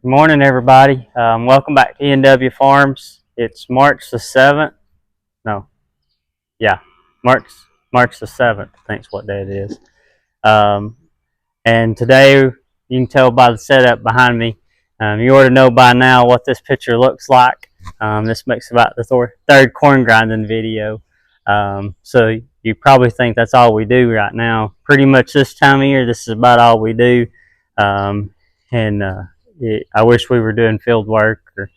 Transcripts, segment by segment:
Good morning, everybody. Welcome back to E&W Farms. It's March the 7th. No, yeah, March March the 7th, I think is what day it is. Um, and today, you can tell by the setup behind me, you ought to know by now what this picture looks like. This makes about the third corn grinding video. So you probably think that's all we do right now. Pretty much this time of year, this is about all we do. Um, and I wish we were doing field work or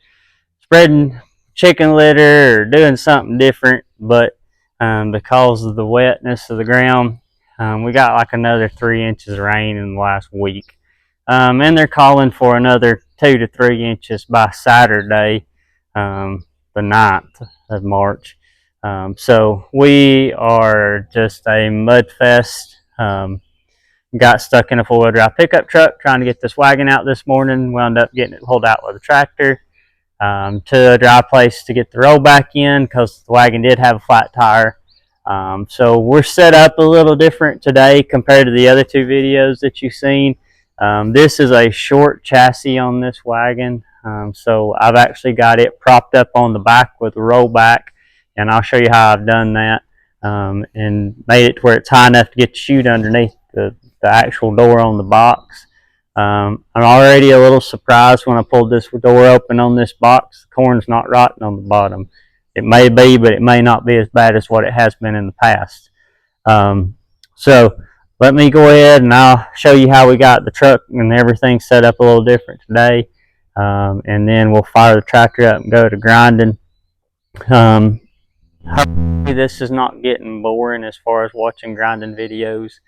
spreading chicken litter or doing something different, but because of the wetness of the ground, we got like another 3 inches of rain in the last week. And they're calling for another 2 to 3 inches by Saturday, the 9th of March. So we are just a mud fest. Got stuck in a four-wheel drive pickup truck trying to get this wagon out this morning. Wound up getting it pulled out with a tractor to a dry place to get the roll back in because the wagon did have a flat tire. So we're set up a little different today compared to the other two videos that you've seen. This is a short chassis on this wagon. So I've actually got it propped up on the back with a rollback, and I'll show you how I've done that and made it to where it's high enough to get the chute underneath the actual door on the box. I'm already a little surprised when I pulled this door open on this box. The corn's not rotten on the bottom. It may be, but it may not be as bad as what it has been in the past. So let me go ahead and I'll show you how we got the truck and everything set up a little different today. And then we'll fire the tractor up and go to grinding. Hopefully this is not getting boring as far as watching grinding videos.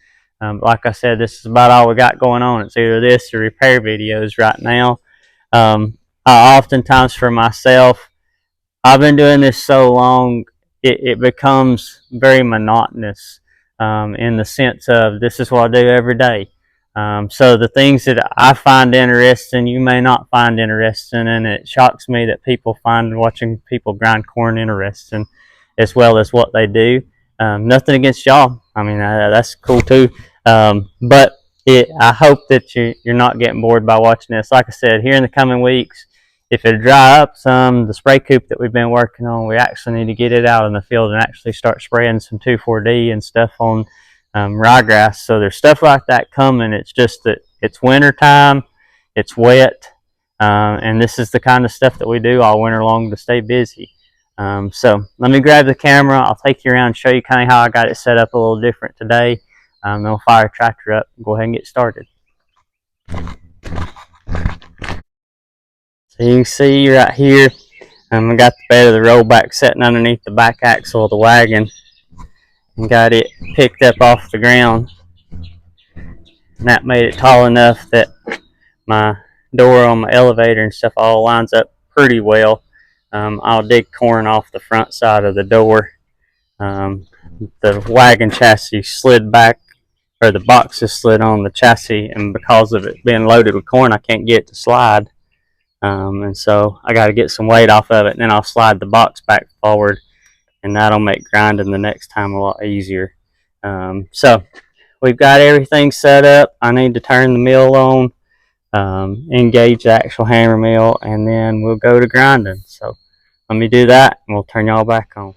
Like I said, this is about all we got going on. It's either this or repair videos right now. I oftentimes for myself, I've been doing this so long, it becomes very monotonous in the sense of this is what I do every day. So the things that I find interesting, you may not find interesting, and it shocks me that people find watching people grind corn interesting as well as what they do. Nothing against y'all. I mean, that's cool too. But I hope that you're not getting bored by watching this. Like I said, here in the coming weeks, if it dry up some, the spray coop that we've been working on, we actually need to get it out in the field and actually start spraying some 2,4-D and stuff on ryegrass. So there's stuff like that coming. It's just that it's winter time, it's wet, and this is the kind of stuff that we do all winter long to stay busy. So let me grab the camera. I'll take you around and show you kind of how I got it set up a little different today. Then we'll fire a tractor up and go ahead and get started. So you can see right here, I got the bed of the rollback sitting underneath the back axle of the wagon and got it picked up off the ground. And that made it tall enough that my door on my elevator and stuff all lines up pretty well. I'll dig corn off the front side of the door. The wagon chassis slid back, or the boxes slid on the chassis, and because of it being loaded with corn, I can't get it to slide. And so I got to get some weight off of it, and then I'll slide the box back forward, and that'll make grinding the next time a lot easier. So we've got everything set up. I need to turn the mill on, engage the actual hammer mill, and then we'll go to grinding. So let me do that, and we'll turn y'all back on.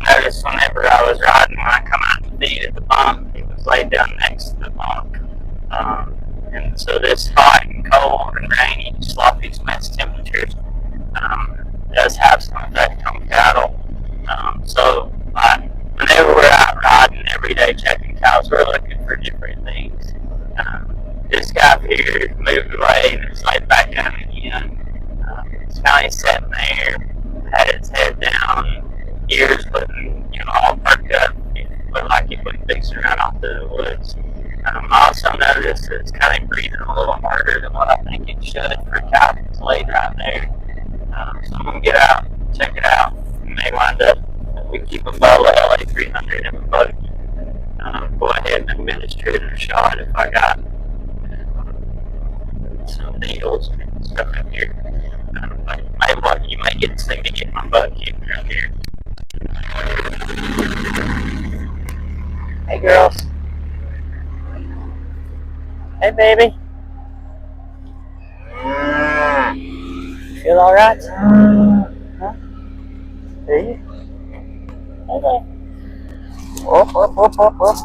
noticed whenever I was riding, when I come out to feed at the bunk, he was laid down next to the bunk. And so this hot and cold and rainy, sloppy Smith's temperatures does have some effect on cattle. Whenever we're out riding every day checking cows, we're looking for different things. This guy here moved away and it's laid back down again. It's finally sitting there, had its head down, ears looking, all perked up. It looked like it was fixing around off to the woods. I also noticed it's kind of breathing a little harder than what I think it should for a cow that's laid right there. So I'm going to get out, check it out, and may wind up, we keep a Bella LA300 in the boat. Go ahead and administer it a shot if I got some needles and stuff in here. You might get to see me get my butt kicked around here. Hey girls. Hey baby. Feel alright? Huh? Are you? Hey there. Whoop, whoop, whoop, whoop, whoop.